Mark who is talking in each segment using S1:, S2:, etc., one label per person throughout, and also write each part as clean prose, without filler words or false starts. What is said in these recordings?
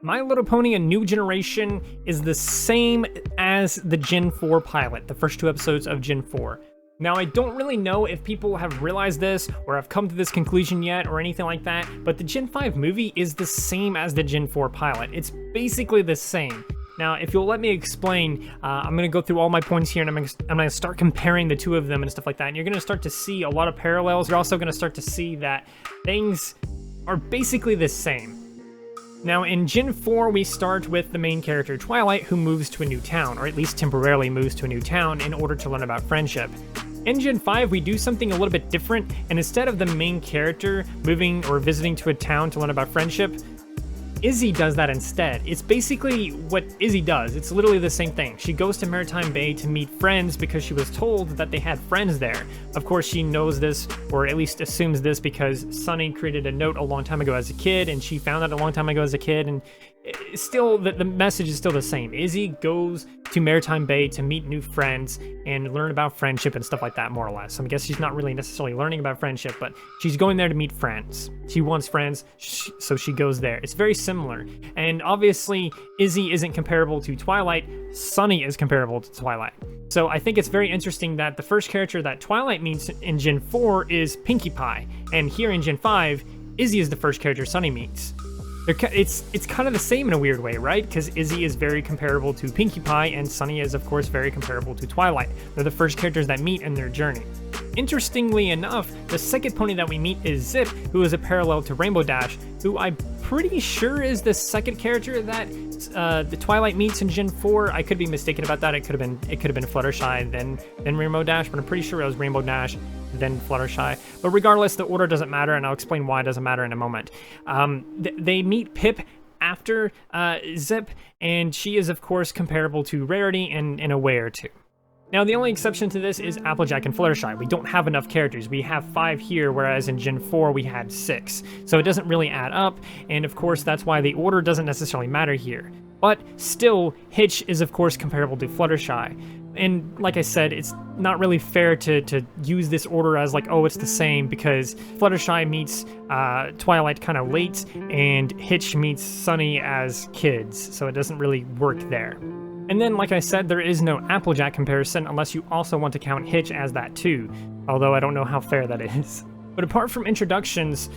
S1: My Little Pony: A New Generation is the same as the Gen 4 pilot, the first 2 episodes of Gen 4. Now, I don't really know if people have realized this or have come to this conclusion yet or anything like that, but the Gen 5 movie is the same as the Gen 4 pilot. It's basically the same. Now, if you'll let me explain, I'm going to go through all my points here, and I'm going to start comparing the two of them and stuff like that, and you're going to start to see a lot of parallels. You're also going to start to see that things are basically the same. Now, in Gen 4, we start with the main character, Twilight, who moves to a new town, or at least temporarily moves to a new town in order to learn about friendship. In Gen 5, we do something a little bit different, and instead of the main character moving or visiting to a town to learn about friendship, Izzy does that instead. It's basically what Izzy does. It's literally the same thing. She goes to Maritime Bay to meet friends because she was told that they had friends there. Of course, she knows this, or at least assumes this, because Sunny created a note a long time ago as a kid, and she found that a long time ago as a kid, and still, the message is still the same. Izzy goes to Maritime Bay to meet new friends and learn about friendship and stuff like that, more or less. I guess she's not really necessarily learning about friendship, but she's going there to meet friends. She wants friends, so she goes there. It's very similar. And obviously, Izzy isn't comparable to Twilight. Sunny is comparable to Twilight. So I think it's very interesting that the first character that Twilight meets in Gen 4 is Pinkie Pie. And here in Gen 5, Izzy is the first character Sunny meets. It's kind of the same in a weird way, right? Because Izzy is very comparable to Pinkie Pie, and Sunny is, of course, very comparable to Twilight. They're the first characters that meet in their journey. Interestingly enough, the second pony that we meet is Zip, who is a parallel to Rainbow Dash, who I'm pretty sure is the second character that the Twilight meets in Gen 4. I could be mistaken about that. It could have been Fluttershy, then Rainbow Dash, but I'm pretty sure it was Rainbow Dash, then Fluttershy. But regardless, the order doesn't matter, and I'll explain why it doesn't matter in a moment. They meet Pip after Zip, and she is, of course, comparable to Rarity in a way or two. Now, the only exception to this is Applejack and Fluttershy. We don't have enough characters. We have 5 here, whereas in Gen 4 we had 6. So it doesn't really add up, and of course that's why the order doesn't necessarily matter here. But still, Hitch is of course comparable to Fluttershy. And like I said, it's not really fair to use this order as like, oh, it's the same, because Fluttershy meets Twilight kind of late, and Hitch meets Sunny as kids, so it doesn't really work there. And then, like I said, there is no Applejack comparison unless you also want to count Hitch as that too, although I don't know how fair that is. But apart from introductions,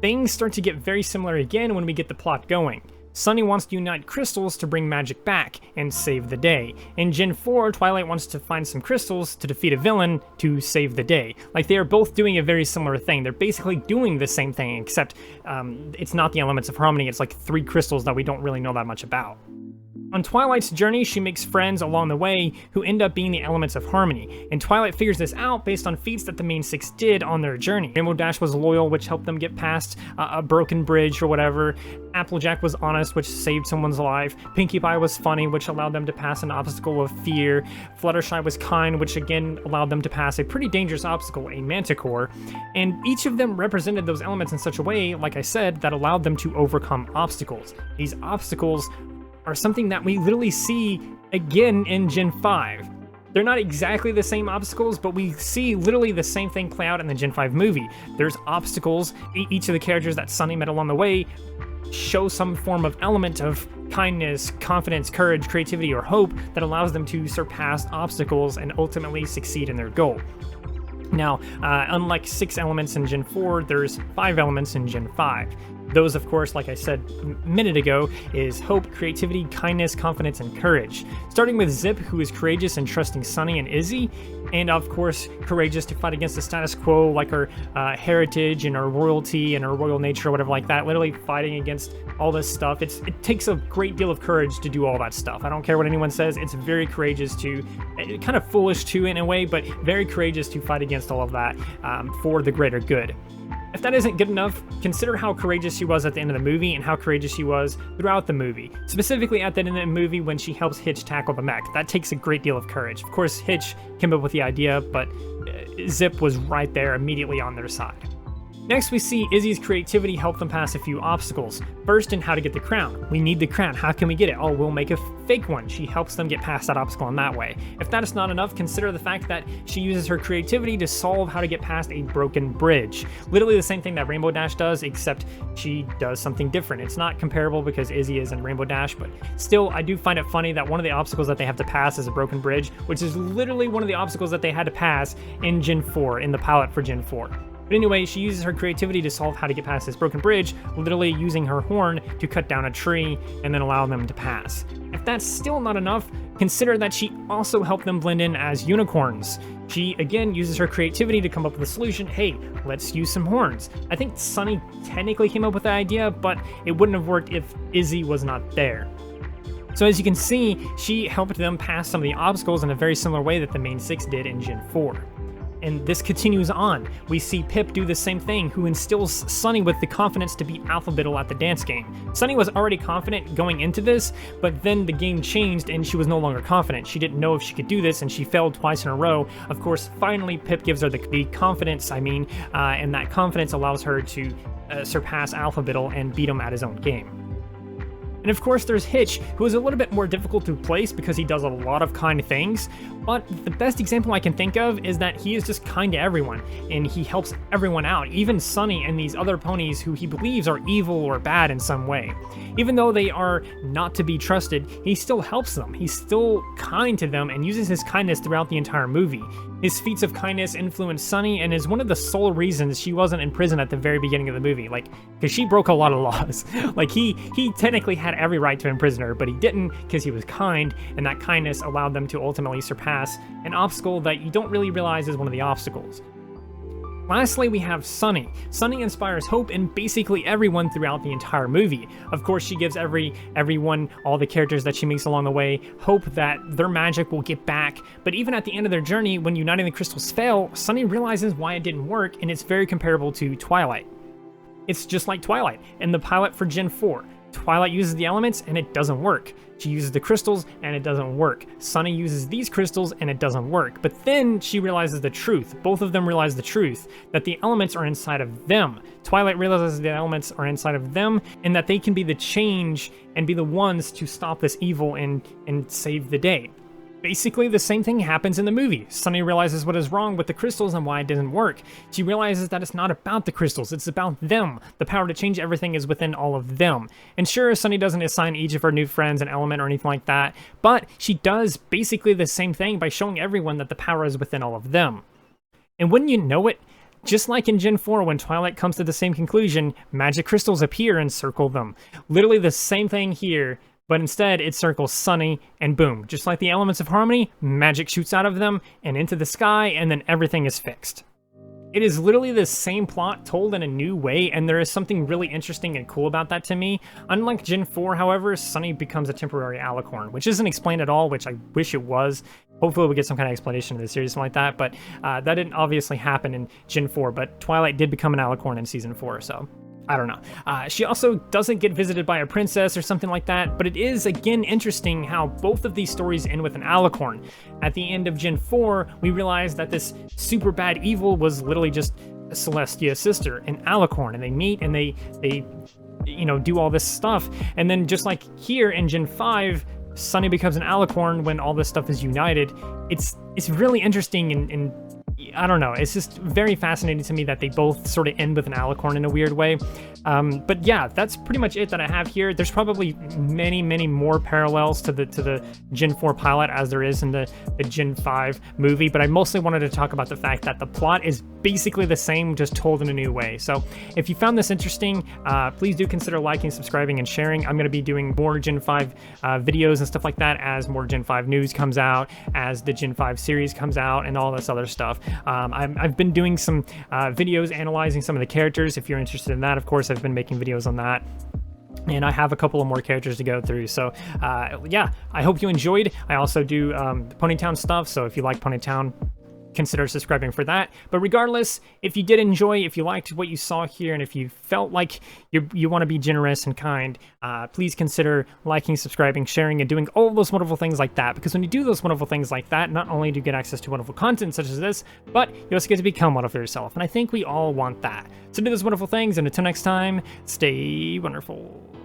S1: things start to get very similar again when we get the plot going. Sunny wants to unite crystals to bring magic back and save the day. In Gen 4, Twilight wants to find some crystals to defeat a villain to save the day. Like, they are both doing a very similar thing. They're basically doing the same thing, except it's not the elements of harmony. It's like 3 crystals that we don't really know that much about. On Twilight's journey, she makes friends along the way who end up being the elements of harmony, and Twilight figures this out based on feats that the main 6 did on their journey. Rainbow Dash was loyal, which helped them get past a broken bridge or whatever. Applejack was honest, which saved someone's life. Pinkie Pie was funny, which allowed them to pass an obstacle of fear. Fluttershy was kind, which again allowed them to pass a pretty dangerous obstacle, a manticore. And each of them represented those elements in such a way, like I said, that allowed them to overcome obstacles. These obstacles are something that we literally see again in Gen 5. They're not exactly the same obstacles, but we see literally the same thing play out in the Gen 5 movie. There's obstacles. Each of the characters that Sunny met along the way show some form of element of kindness, confidence, courage, creativity, or hope that allows them to surpass obstacles and ultimately succeed in their goal. Now, unlike 6 elements in Gen 4, there's 5 elements in Gen 5. Those, of course, like I said a minute ago, is hope, creativity, kindness, confidence, and courage. Starting with Zip, who is courageous and trusting Sunny and Izzy, and of course, courageous to fight against the status quo, like her heritage and her royalty and her royal nature, or whatever like that, literally fighting against all this stuff. It takes a great deal of courage to do all that stuff. I don't care what anyone says, it's very courageous to, kind of foolish too in a way, but very courageous to fight against all of that for the greater good. If that isn't good enough, consider how courageous she was at the end of the movie and how courageous she was throughout the movie. Specifically at the end of the movie when she helps Hitch tackle the mech. That takes a great deal of courage. Of course, Hitch came up with the idea, but Zip was right there immediately on their side. Next, we see Izzy's creativity help them pass a few obstacles. First, in how to get the crown. We need the crown. How can we get it? Oh, we'll make a fake one. She helps them get past that obstacle in that way. If that is not enough, consider the fact that she uses her creativity to solve how to get past a broken bridge. Literally the same thing that Rainbow Dash does, except she does something different. It's not comparable because Izzy is in Rainbow Dash, but still, I do find it funny that one of the obstacles that they have to pass is a broken bridge, which is literally one of the obstacles that they had to pass in Gen 4, in the pilot for Gen 4. But anyway, she uses her creativity to solve how to get past this broken bridge, literally using her horn to cut down a tree and then allow them to pass. If that's still not enough, consider that she also helped them blend in as unicorns. She, again, uses her creativity to come up with a solution. Hey, let's use some horns. I think Sunny technically came up with the idea, but it wouldn't have worked if Izzy was not there. So as you can see, she helped them pass some of the obstacles in a very similar way that the main 6 did in Gen 4. And this continues on. We see Pip do the same thing, who instills Sunny with the confidence to beat Alphabettle at the dance game. Sunny was already confident going into this, but then the game changed and she was no longer confident. She didn't know if she could do this and she failed twice in a row. Of course, finally Pip gives her the confidence, and that confidence allows her to surpass Alphabettle and beat him at his own game. And of course there's Hitch, who is a little bit more difficult to place because he does a lot of kind things, but the best example I can think of is that he is just kind to everyone, and he helps everyone out, even Sunny and these other ponies who he believes are evil or bad in some way. Even though they are not to be trusted, he still helps them. He's still kind to them and uses his kindness throughout the entire movie. His feats of kindness influenced Sunny and is one of the sole reasons she wasn't in prison at the very beginning of the movie, because she broke a lot of laws. He technically had every right to imprison her, but he didn't because he was kind, and that kindness allowed them to ultimately surpass an obstacle that you don't really realize is one of the obstacles. Lastly, we have Sunny. Sunny inspires hope in basically everyone throughout the entire movie. Of course, she gives everyone, all the characters that she meets along the way, hope that their magic will get back. But even at the end of their journey, when uniting the crystals fail, Sunny realizes why it didn't work, and it's very comparable to Twilight. It's just like Twilight in the pilot for Gen 4. Twilight uses the elements and it doesn't work. She uses the crystals and it doesn't work. Sunny uses these crystals and it doesn't work. But then she realizes the truth. Both of them realize the truth, that the elements are inside of them. Twilight realizes the elements are inside of them and that they can be the change and be the ones to stop this evil and save the day. Basically, the same thing happens in the movie. Sunny realizes what is wrong with the crystals and why it didn't work. She realizes that it's not about the crystals, it's about them. The power to change everything is within all of them. And sure, Sunny doesn't assign each of her new friends an element or anything like that, but she does basically the same thing by showing everyone that the power is within all of them. And wouldn't you know it, just like in Gen 4 when Twilight comes to the same conclusion, magic crystals appear and circle them. Literally the same thing here, but instead it circles Sunny, and boom, just like the elements of harmony, magic shoots out of them and into the sky, and then everything is fixed. It is literally the same plot told in a new way, and there is something really interesting and cool about that to me. Unlike Gen 4, however, Sunny becomes a temporary alicorn, which isn't explained at all, which I wish it was. Hopefully we get some kind of explanation in the series, something like that, but that didn't obviously happen in Gen 4, but Twilight did become an alicorn in Season 4, so I don't know. She also doesn't get visited by a princess or something like that, but it is, again, interesting how both of these stories end with an alicorn. At the end of Gen 4, we realize that this super bad evil was literally just Celestia's sister, an alicorn, and they meet and they do all this stuff. And then just like here in Gen 5, Sunny becomes an alicorn when all this stuff is united. It's really interesting and I don't know, it's just very fascinating to me that they both sort of end with an alicorn in a weird way. But yeah, that's pretty much it that I have here. There's probably many more parallels to the Gen 4 pilot as there is in the Gen 5 movie, but I mostly wanted to talk about the fact that the plot is basically the same, just told in a new way. So if you found this interesting, please do consider liking, subscribing, and sharing. I'm going to be doing more Gen 5 videos and stuff like that as more Gen 5 news comes out, as the Gen 5 series comes out, and all this other stuff. I've been doing some videos analyzing some of the characters. If you're interested in that, of course, I've been making videos on that. And I have a couple of more characters to go through. So yeah, I hope you enjoyed. I also do Ponytown stuff. So if you like Ponytown, consider subscribing for that. But regardless, if you did enjoy, if you liked what you saw here, and if you felt like you want to be generous and kind, please consider liking, subscribing, sharing, and doing all those wonderful things like that. Because when you do those wonderful things like that, not only do you get access to wonderful content such as this, but you also get to become one of yourself. And I think we all want that. So do those wonderful things, and until next time, stay wonderful.